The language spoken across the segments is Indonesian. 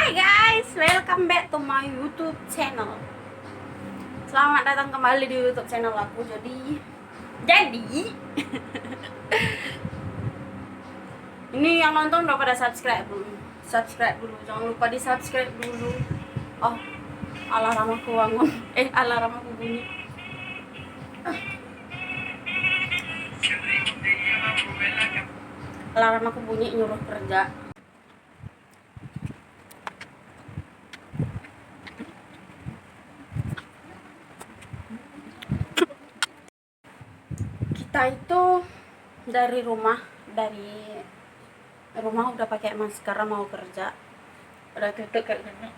Hai guys, welcome back to my YouTube channel. Selamat datang kembali di YouTube channel aku. Jadi ini yang nonton udah pada subscribe belum? Subscribe dulu, jangan lupa di subscribe dulu. Oh, alarm aku bangun. Alarm aku bunyi. Alarm aku bunyi nyuruh kerja. Kita itu dari rumah udah pakai masker mau kerja, udah tutup kayak gini.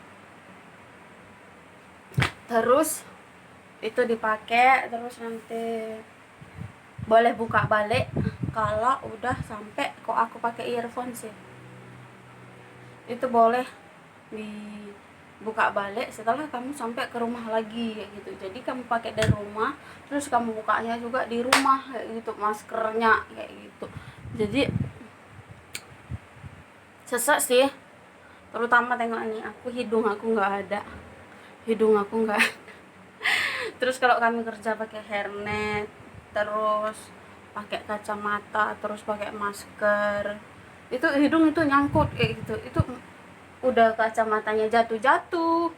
Terus itu dipakai, terus nanti boleh buka balik kalau udah sampai. Kok aku pakai earphone sih, itu boleh dibuka balik setelah kamu sampai ke rumah lagi kayak gitu. Jadi kamu pakai dari rumah, terus kamu bukanya juga di rumah kayak gitu, maskernya kayak gitu. Jadi sesek sih, terutama tengok nih, hidung aku nggak ada. Terus kalau kami kerja pakai hairnet, terus pakai kacamata, terus pakai masker, itu hidung itu nyangkut kayak gitu. Itu udah kacamatanya jatuh,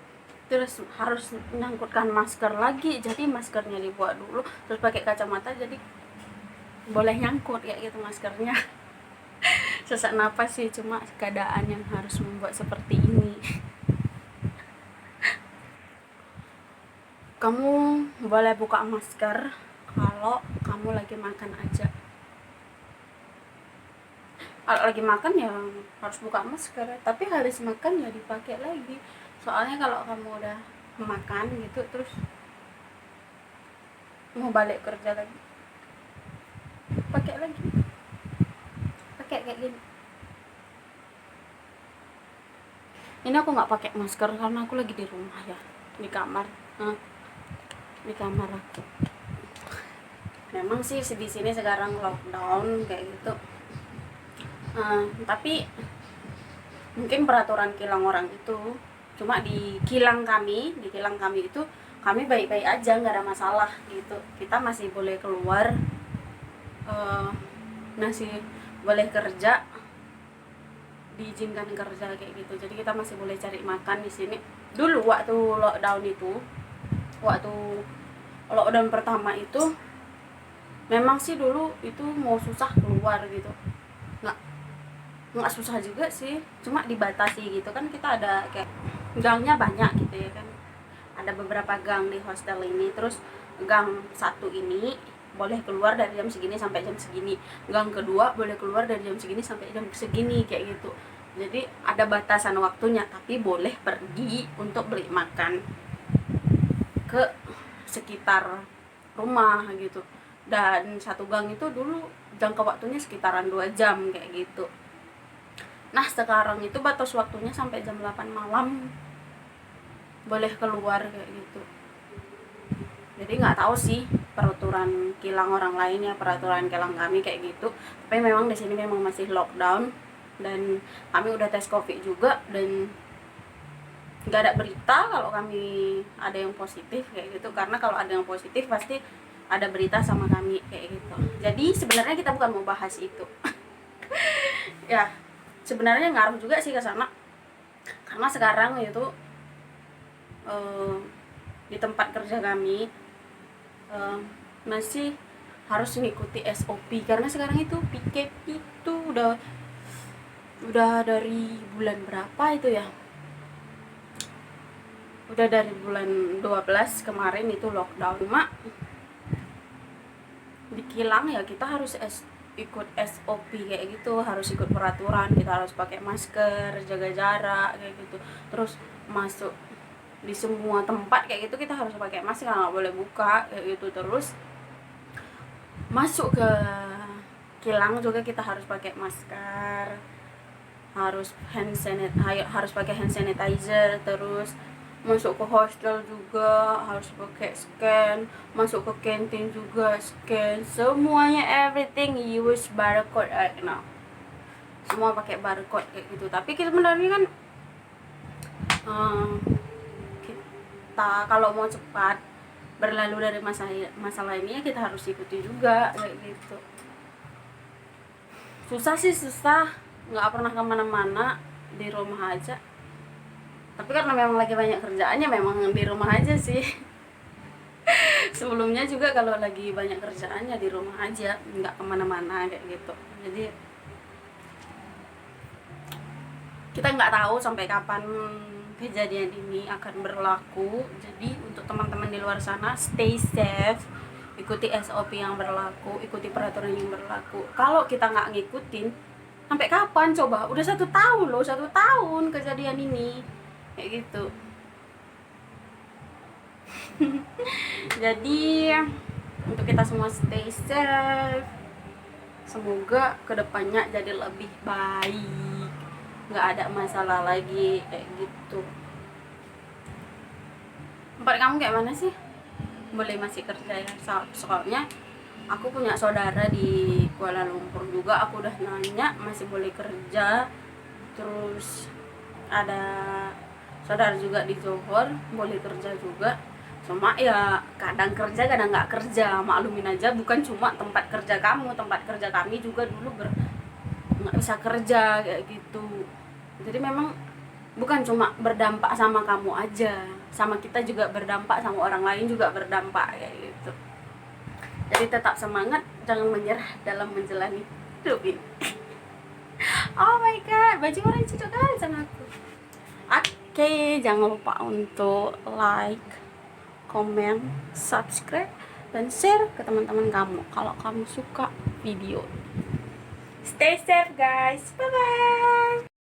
terus harus menyangkutkan masker lagi. Jadi maskernya dibuat dulu, terus pakai kacamata, jadi boleh nyangkut kayak gitu maskernya. Sesak napas sih, cuma keadaan yang harus membuat seperti ini. Kamu boleh buka masker kalau kamu lagi makan aja. Kalau lagi makan ya harus buka masker, tapi habis makan ya dipakai lagi. Soalnya kalau kamu udah makan gitu terus mau balik kerja lagi, pakai kayak gini. Ini aku nggak pakai masker karena aku lagi di rumah ya, di kamar. Di kamar aku. Memang sih di sini sekarang lockdown kayak gitu. Tapi mungkin peraturan kilang orang itu, cuma di kilang kami itu kami baik-baik aja, nggak ada masalah gitu. Kita masih boleh keluar, masih boleh kerja, diizinkan kerja kayak gitu. Jadi kita masih boleh cari makan di sini. Dulu waktu lockdown pertama itu memang sih dulu itu mau susah keluar gitu. Nggak susah juga sih, cuma dibatasi gitu kan. Kita ada kayak gangnya banyak gitu ya kan, ada beberapa gang di hostel ini. Terus gang satu ini boleh keluar dari jam segini sampai jam segini, gang kedua boleh keluar dari jam segini sampai jam segini kayak gitu. Jadi ada batasan waktunya, tapi boleh pergi untuk beli makan ke sekitar rumah gitu. Dan satu gang itu dulu jangka waktunya sekitaran 2 jam kayak gitu. Nah sekarang itu batas waktunya sampai jam 8 malam boleh keluar kayak gitu. Jadi nggak tahu sih peraturan kilang orang lain ya, peraturan kilang kami kayak gitu. Tapi memang di sini memang masih lockdown, dan kami udah tes COVID juga, dan nggak ada berita kalau kami ada yang positif kayak gitu. Karena kalau ada yang positif pasti ada berita sama kami kayak gitu. Jadi sebenarnya kita bukan mau bahas itu. Ya sebenarnya ngaruh juga sih ke sana, karena sekarang itu di tempat kerja kami masih harus mengikuti SOP. Karena sekarang itu PKP itu udah dari bulan berapa itu ya, udah dari bulan 12 kemarin itu lockdown. Cuma di kilang ya kita harus ikut SOP kayak gitu, harus ikut peraturan. Kita harus pakai masker, jaga jarak kayak gitu. Terus masuk di semua tempat kayak gitu kita harus pakai masker, nggak boleh buka kayak gitu. Terus masuk ke kilang juga kita harus pakai masker, harus pakai hand sanitizer. Terus masuk ke hostel juga harus pakai scan, masuk ke kantin juga scan, semuanya everything use barcode right now. Semua pakai barcode kayak gitu. Tapi kita sebenarnya kan kita kalau mau cepat berlalu dari masalah ini ya kita harus ikuti juga kayak gitu. Susah sih susah, nggak pernah kemana-mana, di rumah aja. Tapi karena memang lagi banyak kerjaannya memang di rumah aja sih. Sebelumnya juga kalau lagi banyak kerjaannya di rumah aja, nggak kemana-mana kayak gitu. Jadi kita nggak tahu sampai kapan kejadian ini akan berlaku. Jadi untuk teman-teman di luar sana, stay safe, ikuti SOP yang berlaku, ikuti peraturan yang berlaku. Kalau kita nggak ngikutin, sampai kapan coba? Udah 1 tahun loh, 1 tahun kejadian ini kayak gitu. Jadi untuk kita semua stay safe, semoga kedepannya jadi lebih baik, nggak ada masalah lagi kayak gitu. Tempat kamu kayak mana sih? Boleh masih kerja ya? Soalnya aku punya saudara di Kuala Lumpur juga, aku udah nanya masih boleh kerja. Terus ada saudara juga di Johor boleh kerja juga, cuma ya kadang kerja kadang nggak kerja. Maklumin aja, bukan cuma tempat kerja kamu, tempat kerja kami juga dulu nggak bisa kerja kayak gitu. Jadi memang bukan cuma berdampak sama kamu aja, sama kita juga berdampak, sama orang lain juga berdampak kayak gitu. Jadi tetap semangat, jangan menyerah dalam menjalani hidup ini. Oh my god, baju orang cocok kan sama aku. Oke, jangan lupa untuk like, komen, subscribe, dan share ke teman-teman kamu kalau kamu suka video. Stay safe guys, bye bye.